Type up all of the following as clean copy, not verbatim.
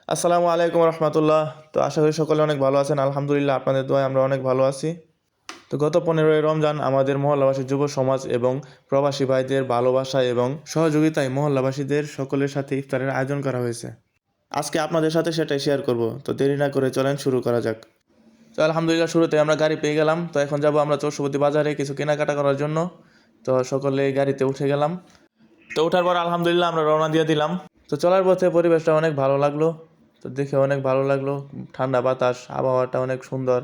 আসসালামু আলাইকুম রহমতুল্লাহ। তো আশা করি সকলে অনেক ভালো আছেন। আলহামদুলিল্লাহ, আপনাদের দোয়ায় আমরা অনেক ভালো আছি। তো গত 15ই রমজান আমাদের মহল্লাবাসী যুব সমাজ এবং প্রবাসী ভাইদের ভালোবাসা এবং সহযোগিতায় মহল্লাবাসীদের সকলের সাথে ইফতারের আয়োজন করা হয়েছে। আজকে আপনাদের সাথে সেটাই শেয়ার করব। তো দেরি না করে চলেন শুরু করা যাক। তো আলহামদুলিল্লাহ, শুরুতে আমরা গাড়ি পেয়ে গেলাম। তো এখন যাব আমরা চৌষট্টি বাজারে কিছু কেনাকাটা করার জন্য। তো সকলে গাড়িতে উঠে গেলাম। তো ওঠার পর আলহামদুলিল্লাহ আমরা রওনা দিয়ে দিলাম। তো চলার পথে পরিবেশটা অনেক ভালো লাগলো। তো দেখে অনেক ভালো লাগলো, ঠান্ডা বাতাস, আবহাওয়াটা অনেক সুন্দর।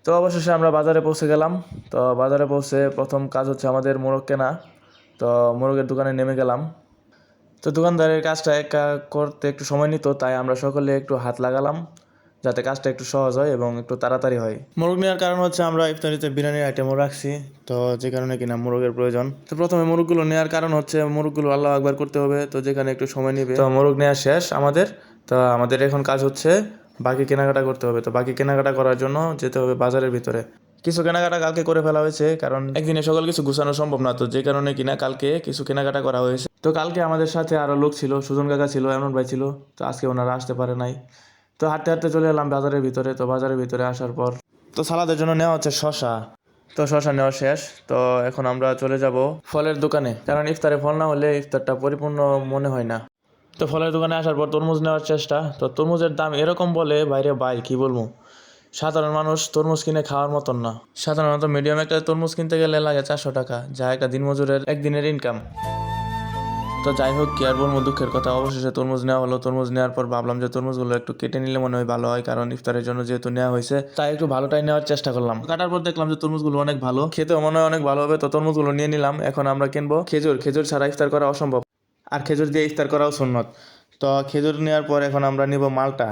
তো অবশেষে আমরা বাজারে পৌঁছে গেলাম। তো বাজারে পৌঁছে প্রথম কাজ হচ্ছে আমাদের মোরগ কেনা। তো মোরগের দোকানে নেমে গেলাম। তো দোকানদারের কাজটা একা করতে একটু সময় নিত, তাই আমরা সকলে একটু হাত লাগালাম যাতে কাজটা একটু সহজ হয় এবং একটু তাড়াতাড়ি হয়। মোরগ নেওয়ার কারণ হচ্ছে আমরা ইফতারিতে বিরিয়ানির আইটেমও রাখছি, তো যে কারণে কিনা মোরগের প্রয়োজন। তো প্রথমে মোরগগুলো নেওয়ার কারণ হচ্ছে মোরগগুলো আল্লাহ আকবার করতে হবে, তো যেখানে একটু সময় নেবে। তো মোরগ নেওয়া শেষ আমাদের। তো আমাদের এখন কাজ হচ্ছে বাকি কেনাকাটা করতে হবে। তো বাকি কেনাকাটা করার জন্য যেতে হবে বাজারের ভিতরে। কিছু কেনাকাটা কালকে করে ফেলা হয়েছে, কারণ একদিনে সকল কিছু গুছানো সম্ভব না, তো যে কারণে কিনা কালকে কিছু কেনাকাটা করা হয়েছে। তো কালকে আমাদের সাথে আরও লোক ছিল, সুজন কাকা ছিল, এমন ভাই ছিল। তো আজকে ওনারা আসতে পারে নাই। তো হাঁটতে হাঁটতে চলে এলাম বাজারের ভিতরে। তো বাজারের ভিতরে আসার পর তো সালাদের জন্য নেওয়া হচ্ছে শশা। তো শশা নেওয়া শেষ। তো এখন আমরা চলে যাব ফলের দোকানে, কারণ ইফতারে ফল না হলে ইফতারটা পরিপূর্ণ মনে হয় না। তো ফলের দোকানে আসার পর তরমুজ নেওয়ার চেষ্টা। তো তরমুজের দাম এরকম বলে বাইরে ভাই কি বলবো, সাধারণ মানুষ তরমুজ কিনে খাওয়ার মতন না। সাধারণত মিডিয়াম একটা তরমুজ কিনতে গেলে লাগে 400 টাকা, যা একটা দিনমজুরের একদিনের ইনকাম। তো যাই হোক, কি আর বলবো, দুঃখের কথা। অবশেষে তরমুজ নেওয়া হলো। তরমুজ নেওয়ার পর ভাবলাম যে তরমুজগুলো একটু কেটে নিলে মনে হয় ভালো হয়, কারণ ইফতারের জন্য যেহেতু নেওয়া হয়েছে তাই একটু ভালোটাই নেওয়ার চেষ্টা করলাম। কাটার পর দেখলাম যে তরমুজগুলো অনেক ভালো, খেতেও মনে হয় অনেক ভালো হবে। তো তরমুজগুলো নিয়ে নিলাম। এখন আমরা কিনবো খেজুর। খেজুর ছাড়া ইফতার করা অসম্ভব, আর খেজুর দিয়ে ইফতার করাও সুন্নত। তো খেজুর নেওয়ার পর এখন আমরা নিব মালটা।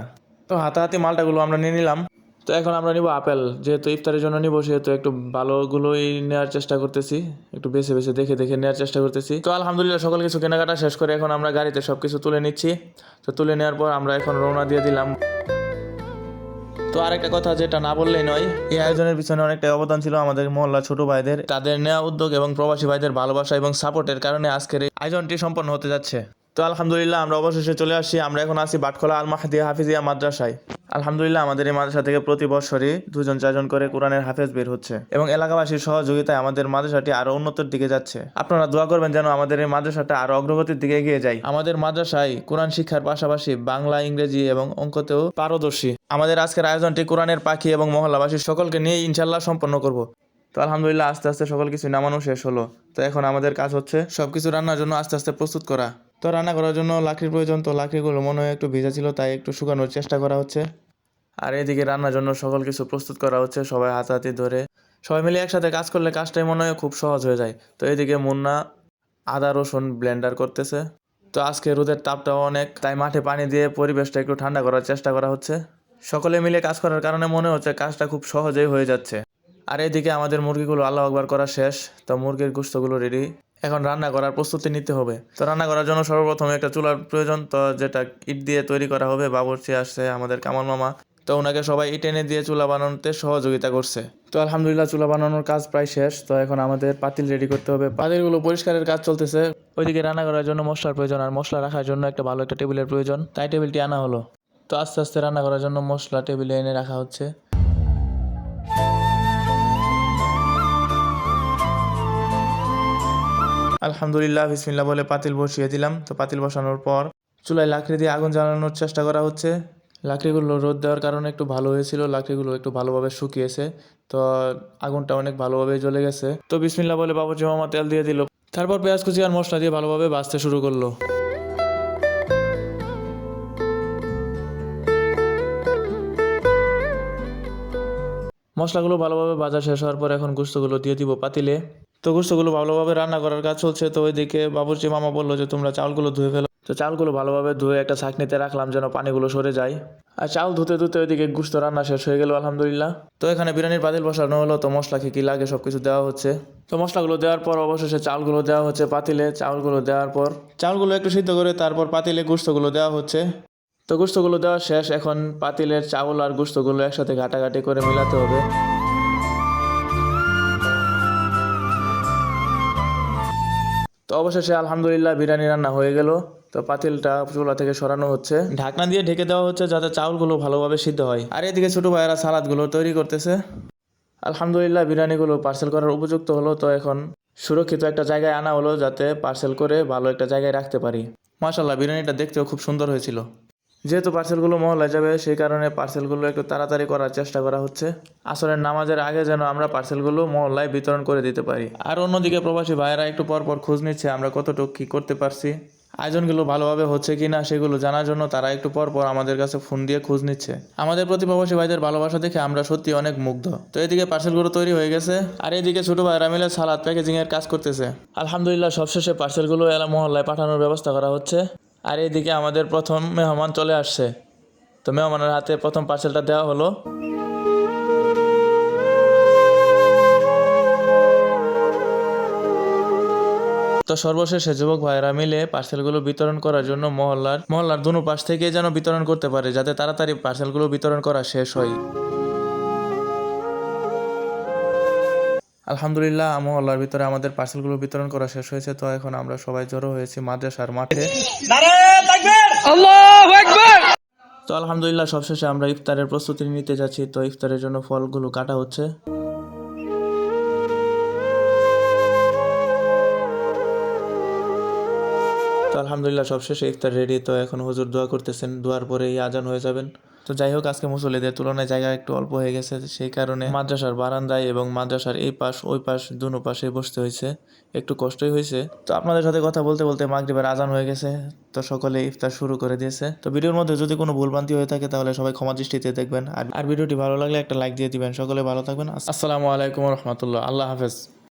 তো হাতাহাতি মালটাগুলো আমরা নিয়ে নিলাম। তো এখন আমরা নিব আপেল। যেহেতু ইফতারের জন্য নিব, সেহেতু একটু ভালোগুলোই নেওয়ার চেষ্টা করতেছি, একটু বেছে বেছে দেখে দেখে নেওয়ার চেষ্টা করতেছি। তো আলহামদুলিল্লাহ, সকল কিছু কেনাকাটা শেষ করে এখন আমরা গাড়িতে সব কিছু তুলে নিচ্ছি। তো তুলে নেওয়ার পর আমরা এখন রওনা দিয়ে দিলাম। তো আরেকটা কথা যেটা না বললেই নয়, এই আয়োজনের পিছনে অনেকটাই অবদান ছিল আমাদের মহল্লা ছোট ভাইদের। তাদের নেওয়া উদ্যোগ এবং প্রবাসী ভাইদের ভালোবাসা এবং সাপোর্টের কারণে আজকের এই আয়োজনটি সম্পন্ন হতে যাচ্ছে। তো আলহামদুলিল্লাহ, আমরা অবশেষে চলে আসছি। আমরা এখন আছি বাটখোলা আল মাহদিয়া হাফিজিয়া মাদ্রাসায়। আলহামদুলিল্লাহ, আমাদের এই মাদ্রাসা থেকে প্রতি বছরই 2-4 জন করে কোরআনের হাফেজ বের হচ্ছে, এবং এলাকাবাসীর সহযোগিতায় আমাদের মাদ্রাসাটি আরো উন্নতির দিকে যাচ্ছে। আপনারা দোয়া করবেন যেন আমাদের এই মাদ্রাসাটা আরো অগ্রগতির দিকে এগিয়ে যায়। আমাদের মাদ্রাসায় কোরআন শিক্ষার পাশাপাশি বাংলা, ইংরেজি এবং অঙ্কতেও পারদর্শী। আমাদের আজকের আয়োজনটি কোরআনের পাখি এবং মহল্লাবাসীর সকলকে নিয়ে ইনশাল্লাহ সম্পন্ন করব। তো আলহামদুলিল্লাহ, আস্তে আস্তে সকল কিছু নামানো শেষ হলো। তো এখন আমাদের কাজ হচ্ছে সবকিছু রান্নার জন্য আস্তে আস্তে প্রস্তুত করা। তো রান্না করার জন্য লাকড়ির প্রয়োজন। তো লাকড়িগুলো মনে হয় একটু ভেজা ছিল, তাই একটু শুকানোর চেষ্টা করা হচ্ছে। আর এদিকে রান্নার জন্য সকল কিছু প্রস্তুত করা হচ্ছে, সবাই হাতাহাতি ধরে। সবাই মিলে একসাথে কাজ করলে কাজটাই মনে হয় খুব সহজ হয়ে যায়। তো এদিকে মুন্না আদা রসুন ব্লেন্ডার করতেছে। তো আজকে রোদের তাপটাও অনেক, তাই মাঠে পানি দিয়ে পরিবেশটা একটু ঠান্ডা করার চেষ্টা করা হচ্ছে। সকলে মিলে কাজ করার কারণে মনে হচ্ছে কাজটা খুব সহজেই হয়ে যাচ্ছে। আর এদিকে আমাদের মুরগিগুলো আল্লাহ আকবার করা শেষ। তো মুরগির গোশতগুলো রেডি, এখন রান্না করার প্রস্তুতি নিতে হবে। তো রান্না করার জন্য সর্বপ্রথমে একটা চুলার প্রয়োজন, তো যেটা ইট দিয়ে তৈরি করা হবে। বাবুর্চি আসছে আমাদের কামাল মামা, তো ওনাকে সবাই ইট এনে দিয়ে চুলা বানানোতে সহযোগিতা করছে। তো আলহামদুলিল্লাহ, চুলা বানানোর কাজ প্রায় শেষ। তো এখন আমাদের পাতিল রেডি করতে হবে, পাতিলগুলো পরিষ্কারের কাজ চলতেছে। ওইদিকে রান্না করার জন্য মশলার প্রয়োজন, আর মশলা রাখার জন্য একটা ভালো একটা টেবিলের প্রয়োজন, তাই টেবিলটি আনা হলো। তো আস্তে আস্তে রান্না করার জন্য মশলা টেবিলে এনে রাখা হচ্ছে। আলহামদুলিল্লাহ, বিসমিল্লাহ বলে পাতিল বসিয়ে দিলাম। তো পাতিল বসানোর পর চুলায় লাকড়ি দিয়ে আগুন জ্বালানোর চেষ্টা করা হচ্ছে। লাকড়িগুলো রোদ দেওয়ার কারণে একটু ভালো হয়েছিল, লাকড়িগুলো একটু ভালোভাবে শুকিয়েছে। তো আগুনটা অনেক ভালোভাবে জ্বলে গেছে। তো বিসমিল্লাহ বলে বাবুর্চি মামা তেল দিয়ে দিল, তারপর পেঁয়াজ কুচি আর মশলা দিয়ে ভালোভাবে ভাজতে শুরু করলো। মশলাগুলো ভালোভাবে ভাজা শেষ হওয়ার পর এখন গোশতগুলো দিয়ে দিব পাতিলে। তো গোশতগুলো ভালোভাবে রান্না করার কাজ চলছে। তো ওইদিকে বাবুর্চি মামা বললো যে তোমরা চাউলগুলো ধুয়ে ফেলো। তো চাউলগুলো ভালোভাবে ধুয়ে একটা ছাঁকনিতে রাখলাম যেন পানিগুলো সরে যায়। আর চাউল ধুতে ধুতে ওইদিকে গোশত রান্না শেষ হয়ে গেল আলহামদুলিল্লাহ। তো এখানে বিরিয়ানির পাতিল বসানো হলো। তো মশলা কি লাগে সবকিছু দেওয়া হচ্ছে। তো মশলাগুলো দেওয়ার পর অবশেষে চাউলগুলো দেওয়া হচ্ছে পাতিলে। চাউলগুলো দেওয়ার পর চাউলগুলো একটু সিদ্ধ করে তারপর পাতিলে গোশতগুলো দেওয়া হচ্ছে। তো গোস্তগুলো দেওয়া শেষ, এখন পাতিলের চাউল আর গোস্তগুলো একসাথে ঘাটাঘাটি করে মিলাতে হবে। তো অবশেষে আলহামদুলিল্লাহ বিরিয়ানি রান্না হয়ে গেল। তো পাতিলটা চুলা থেকে সরানো হচ্ছে, ঢাকনা দিয়ে ঢেকে দেওয়া হচ্ছে যাতে চাউলগুলো ভালোভাবে সিদ্ধ হয়। আর এদিকে ছোট ভাইয়েরা সালাদগুলো তৈরি করতেছে। আলহামদুলিল্লাহ বিরিয়ানিগুলো পার্সেল করার উপযুক্ত হলো। তো এখন সুরক্ষিত একটা জায়গায় আনা হলো যাতে পার্সেল করে ভালো একটা জায়গায় রাখতে পারি। মাশাআল্লাহ বিরিয়ানিটা দেখতেও খুব সুন্দর হয়েছিল। যেহেতু পার্সেলগুলো মহল্লায় যাবে সেই কারণে পার্সেলগুলো একটু তাড়াতাড়ি করার চেষ্টা করা হচ্ছে, আসরের নামাজের আগে যেন আমরা পার্সেলগুলো মহল্লায় বিতরণ করে দিতে পারি। আর অন্যদিকে প্রবাসী ভাইয়েরা একটু পর পর খোঁজ নিচ্ছে আমরা কতটুকু কী করতে পারছি, আয়োজনগুলো ভালোভাবে হচ্ছে কি না সেগুলো জানার জন্য তারা একটু পর পর আমাদের কাছে ফোন দিয়ে খোঁজ নিচ্ছে। আমাদের প্রতি প্রবাসী ভাইদের ভালোবাসা দেখে আমরা সত্যি অনেক মুগ্ধ। তো এদিকে পার্সেলগুলো তৈরি হয়ে গেছে আর এদিকে ছোট ভাইরা মিলে সালাদ প্যাকেজিংয়ের কাজ করতেছে। আলহামদুলিল্লাহ সবশেষে পার্সেলগুলো এলা মহল্লায় পাঠানোর ব্যবস্থা করা হচ্ছে। আর এদিকে আমাদের প্রথম মেহমান চলে আসছে। তো মেহমানের হাতে প্রথম পার্সেলটা দেওয়া হলো। তো সর্বশেষে যুবক ভাইয়েরা মিলে পার্সেলগুলো বিতরণ করার জন্য মহল্লার দুনো পাশ থেকে যেন বিতরণ করতে পারে যাতে তাড়াতাড়ি পার্সেলগুলো বিতরণ করা শেষ হয়। আলহামদুলিল্লাহ মহল্লার ভিতরে আমাদের পার্সেলগুলো বিতরণ করা শেষ হয়েছে। তো এখন আমরা সবাই জড়ো হয়েছি মাদ্রাসার মাঠে। তো আলহামদুলিল্লাহ সবশেষে আমরা ইফতারের প্রস্তুতি নিতে যাচ্ছি। তো ইফতারের জন্য ফলগুলো কাটা হচ্ছে। তো আলহামদুলিল্লাহ সবশেষে ইফতার রেডি। তো এখন হুজুর দোয়া করতেছেন, দোয়ার পরেই আজান হয়ে যাবেন। তো যাই হোক আজকে মুসল্লিদের তুলনায় জায়গা একটু অল্প হয়ে গেছে, সেই কারণে মাদ্রাসার বারান্দায় এবং মাদ্রাসার এই পাশ ওই পাশ দুনো পাশে বসতে হয়েছে, একটু কষ্টই হয়েছে। তো আপনাদের সাথে কথা বলতে বলতে মাগরিবের আজান হয়ে গেছে। তো সকলে ইফতার শুরু করে দিয়েছে। তো ভিডিওর মধ্যে যদি কোনো ভুলভ্রান্তি হয়ে থাকে তাহলে সবাই ক্ষমা দৃষ্টিতে দেখবেন। আর ভিডিওটি ভালো লাগলে একটা লাইক দিয়ে দিবেন। সকলে ভালো থাকবেন। আসসালামু আলাইকুম রহমতুল্লাহ। আল্লাহ হাফেজ।